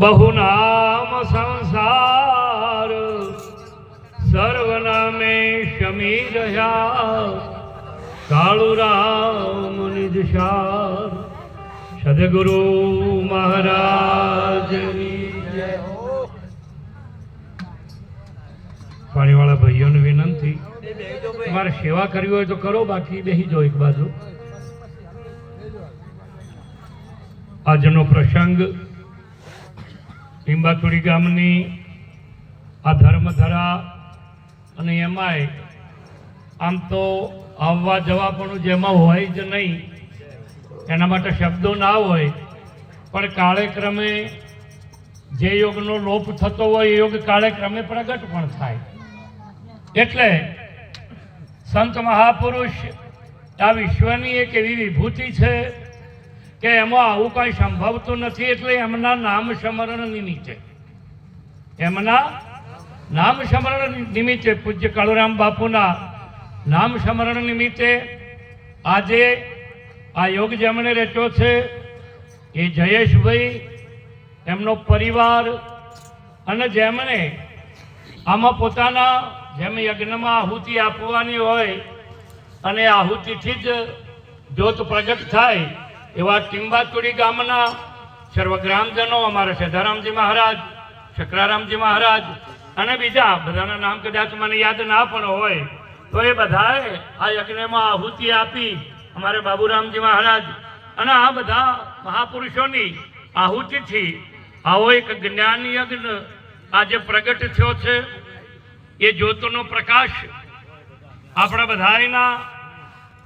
बहुनाम संसार सर्वनामे शमी रहा कालू राम निजशार सदगुरु महाराज पाणीवाला भाइयों ने विनंती તમારે સેવા કરવી હોય તો કરો, બાકી બેસી જાઓ એક બાજુ। આજનો પ્રસંગ ટીંબાતુડી ગામની આ ધર્મધરા અને એમાંય આમ તો આવવા જવા પણ જેમાં હોય જ નહીં, એના માટે શબ્દો ના હોય, પણ કાળેક્રમે જે યોગનો લોપ થતો હોય એ યોગ કાળેક્રમે પ્રગટ પણ થાય। એટલે સંત મહાપુરુષ આ વિશ્વની એક એવી વિભૂતિ છે કે એમાં આવું કંઈ સંભવતું નથી, એટલે એમના નામ સ્મરણ નિમિત્તે પૂજ્ય કાળુરામ બાપુના નામ સ્મરણ નિમિત્તે આજે આ યોગ જેમણે રચ્યો છે એ જયેશભાઈ, એમનો પરિવાર, અને જેમણે આમાં પોતાના જેમ યજ્ઞમાં આહુતિ આપવાની હોય અને આહુતિથી જ જ્યોત પ્રગટ થાય એવા ટીંબાતુડી ગામના સર્વગ્રામજનો, અમારા સેધારામજી મહારાજ, શકરારામજી મહારાજ અને બીજા બધાના નામ કદાચ મને યાદ ના પણ હોય તો એ બધાએ આ યજ્ઞમાં આહુતિ આપી, અમારે બાબુરામજી મહારાજ અને આ બધા મહાપુરુષોની આહુતિથી આવો એક જ્ઞાન યજ્ઞ આજે પ્રગટ થયો છે। એ જ્યોતનો પ્રકાશ આપણા બધાના